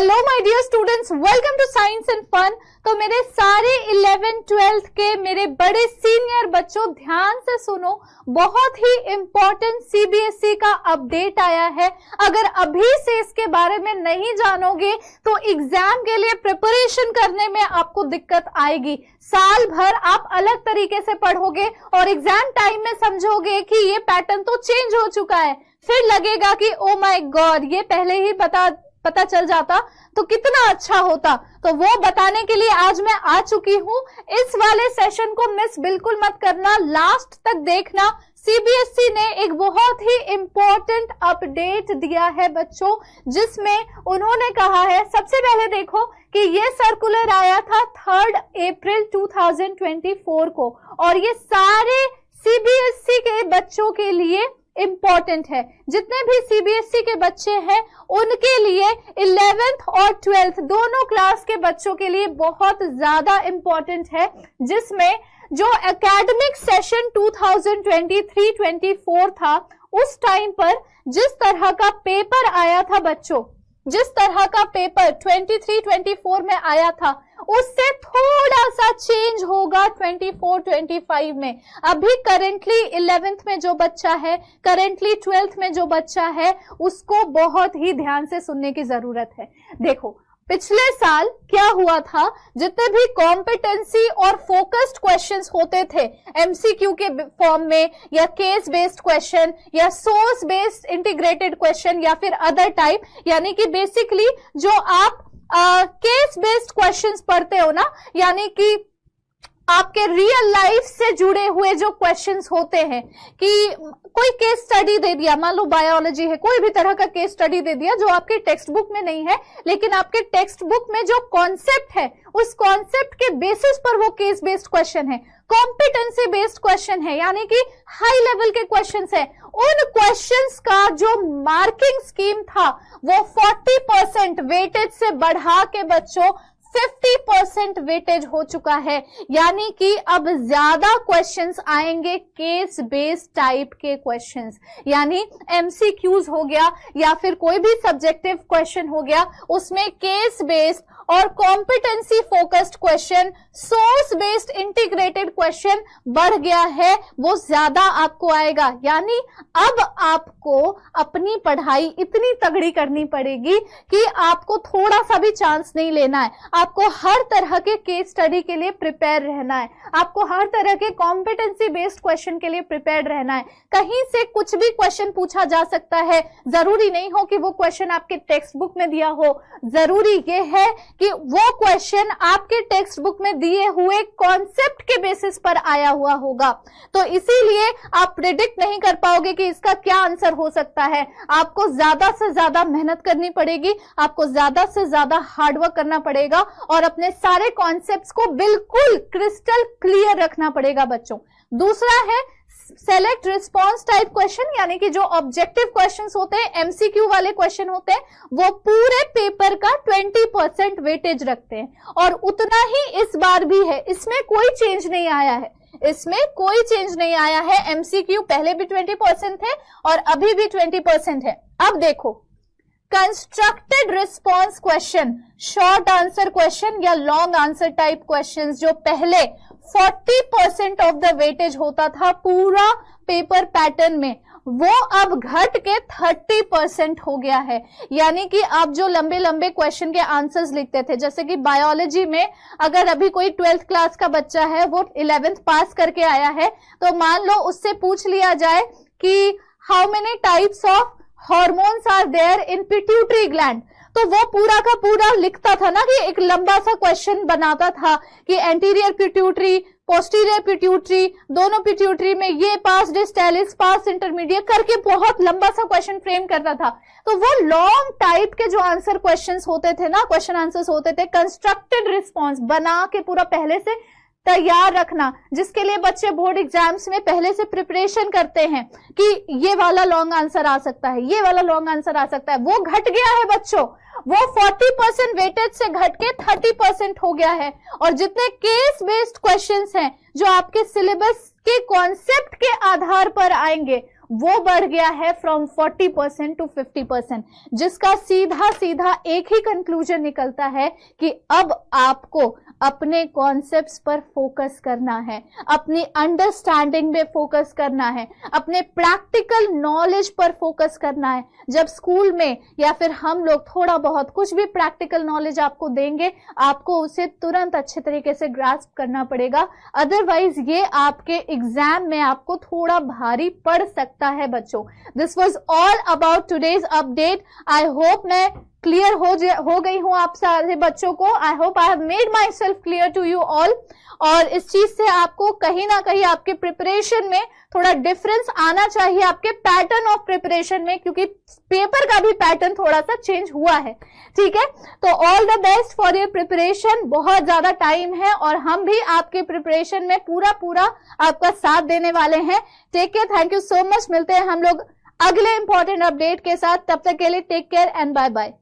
Hello my dear students, welcome to science and fun. तो मेरे सारे 11th 12th के मेरे बड़े सीनियर बच्चों ध्यान से सुनो, बहुत ही इंपॉर्टेंट सीबीएसई का अपडेट आया है। अगर अभी से इसके बारे में नहीं जानोगे तो एग्जाम के लिए प्रिपरेशन करने में आपको दिक्कत आएगी। साल भर आप अलग तरीके से पढ़ोगे और एग्जाम टाइम में समझोगे कि ये पैटर्न तो चेंज हो चुका है, फिर लगेगा कि ओ माय गॉड, ये पहले ही पता चल जाता तो कितना अच्छा होता। तो वो बताने के लिए आज मैं आ चुकी हूं। इस वाले सेशन को मिस बिल्कुल मत करना, लास्ट तक देखना। सीबीएसई ने एक बहुत ही इंपॉर्टेंट अपडेट दिया है बच्चों, जिसमें उन्होंने कहा है, सबसे पहले देखो कि ये सर्कुलर आया था 3 अप्रैल 2024 को और ये सारे सीबीएसई के बच्चों के लिए इंपॉर्टेंट है। जितने भी सीबीएसई के बच्चे हैं उनके लिए 11th और 12th दोनों क्लास के बच्चों के लिए बहुत ज्यादा इंपॉर्टेंट है, जिसमें जो एकेडमिक सेशन 2023-24 था उस टाइम पर जिस तरह का पेपर आया था बच्चों, जिस तरह का पेपर 23-24 में आया था उससे थोड़ा सा चेंज होगा 24-25 में। अभी करेंटली 11th में जो बच्चा है, करेंटली 12th में जो बच्चा है, उसको बहुत ही ध्यान से सुनने की जरूरत है। देखो पिछले साल क्या हुआ था, जितने भी कॉम्पिटेंसी और फोकस्ड क्वेश्चंस होते थे एमसीक्यू के फॉर्म में, या केस बेस्ड क्वेश्चन, या सोर्स बेस्ड इंटीग्रेटेड क्वेश्चन, या फिर अदर टाइप, यानी कि बेसिकली जो आप केस बेस्ड क्वेश्चंस पढ़ते हो ना, यानी कि आपके रियल लाइफ से जुड़े हुए जो क्वेश्चंस होते हैं, कि कोई केस स्टडी दे दिया, मान लो बायोलॉजी है, कोई भी तरह का केस स्टडी दे दिया जो आपके टेक्स्ट बुक में नहीं है, लेकिन आपके टेक्स्ट बुक में जो कॉन्सेप्ट है उस कॉन्सेप्ट के बेसिस पर वो केस बेस्ड क्वेश्चन है, कॉम्पिटेंसी बेस्ड क्वेश्चन है, यानी कि हाई लेवल के क्वेश्चंस है। उन क्वेश्चंस का जो मार्किंग स्कीम था वो 40% वेटेज से बढ़ा के बच्चों 50% वेटेज हो चुका है, यानी कि अब ज्यादा क्वेश्चंस आएंगे केस बेस्ड टाइप के क्वेश्चंस, यानी एमसीक्यूज हो गया या फिर कोई भी सब्जेक्टिव क्वेश्चन हो गया, उसमें केस बेस्ड और competency focused question, source based integrated question बढ़ गया है, वो ज्यादा आपको आएगा। यानी अब आपको अपनी पढ़ाई इतनी तगड़ी करनी पड़ेगी कि आपको थोड़ा सा भी चांस नहीं लेना है। आपको हर तरह के केस स्टडी के लिए प्रिपेयर रहना है, आपको हर तरह के कॉम्पिटेंसी बेस्ड क्वेश्चन के लिए प्रिपेयर रहना है। कहीं से कुछ भी क्वेश्चन पूछा जा सकता है, जरूरी नहीं हो कि वो क्वेश्चन आपके टेक्स्ट बुक में दिया हो, जरूरी ये है कि वो क्वेश्चन आपके टेक्स्ट बुक में दिए हुए कॉन्सेप्ट के बेसिस पर आया हुआ होगा। तो इसीलिए आप प्रेडिक्ट नहीं कर पाओगे कि इसका क्या आंसर हो सकता है। आपको ज्यादा से ज्यादा मेहनत करनी पड़ेगी, आपको ज्यादा से ज्यादा हार्डवर्क करना पड़ेगा और अपने सारे कॉन्सेप्ट्स को बिल्कुल क्रिस्टल क्लियर रखना पड़ेगा बच्चों। दूसरा है सेलेक्ट रिस्पॉन्स टाइप क्वेश्चन, यानी कि जो ऑब्जेक्टिव क्वेश्चंस होते हैं, एमसीक्यू वाले क्वेश्चन होते हैं, वो पूरे पेपर का 20% वेटेज रखते हैं और उतना ही इस बार भी है। इसमें कोई चेंज नहीं आया है, इसमें कोई चेंज नहीं आया है। एमसीक्यू पहले भी 20% थे और अभी भी 20% है। अब देखो constructed response question, short answer question या लॉन्ग आंसर टाइप क्वेश्चंस, जो पहले 40% ऑफ द वेटेज होता था पूरा पेपर पैटर्न में, वो अब घट के 30% हो गया है। यानी कि आप जो लंबे लंबे क्वेश्चन के आंसर्स लिखते थे, जैसे कि बायोलॉजी में अगर अभी कोई 12th क्लास का बच्चा है, वो 11th पास करके आया है, तो मान लो उससे पूछ लिया जाए कि how many types of hormones are there in pituitary gland, तो वो पूरा का पूरा लिखता था ना, कि एक लंबा सा क्वेश्चन बनाता था कि एंटीरियर पिट्यूटरी, पोस्टीरियर पिट्यूटरी, दोनों पिट्यूटरी में ये पास डिस्टेलिस, पास इंटरमीडिएट करके बहुत लंबा सा क्वेश्चन फ्रेम करता था। तो वो लॉन्ग टाइप के जो आंसर क्वेश्चंस होते थे ना, क्वेश्चन आंसर्स होते थे, कंस्ट्रक्टेड रिस्पॉन्स बना के पूरा पहले से तैयार रखना, जिसके लिए बच्चे बोर्ड एग्जाम्स में पहले से प्रिपरेशन करते हैं कि ये वाला लॉन्ग आंसर आ सकता है, ये वाला लॉन्ग आंसर आ सकता है, वो घट गया है बच्चों। वो 40% वेटेज से घट के 30% हो गया है। और जितने केस बेस्ड क्वेश्चंस हैं जो आपके सिलेबस के कॉन्सेप्ट के आधार पर आएंगे, वो बढ़ गया है फ्रॉम 40% टू 50%, जिसका सीधा सीधा एक ही कंक्लूजन निकलता है कि अब आपको अपने कॉन्सेप्ट्स पर फोकस करना है, अपनी अंडरस्टैंडिंग में फोकस करना है, अपने प्रैक्टिकल नॉलेज पर फोकस करना है। जब स्कूल में या फिर हम लोग थोड़ा बहुत कुछ भी प्रैक्टिकल नॉलेज आपको देंगे, आपको उसे तुरंत अच्छे तरीके से ग्रास्प करना पड़ेगा, अदरवाइज ये आपके एग्जाम में आपको थोड़ा भारी पड़ सकता है बच्चों। This was all about today's update. I hope मैं क्लियर हो गई हूं आप सारे बच्चों को। I hope I have made myself clear to you all. और इस चीज से आपको कहीं ना कहीं आपके प्रिपरेशन में थोड़ा डिफरेंस आना चाहिए, आपके पैटर्न ऑफ प्रिपरेशन में, क्योंकि पेपर का भी पैटर्न थोड़ा सा चेंज हुआ है। ठीक है, तो all the best for your preparation. बहुत ज्यादा टाइम है और हम भी आपके प्रिपरेशन में पूरा आपका साथ देने वाले हैं। Take care, thank you so much. मिलते हैं हम लोग अगले इंपॉर्टेंट अपडेट के साथ। तब तक के लिए take care and bye bye.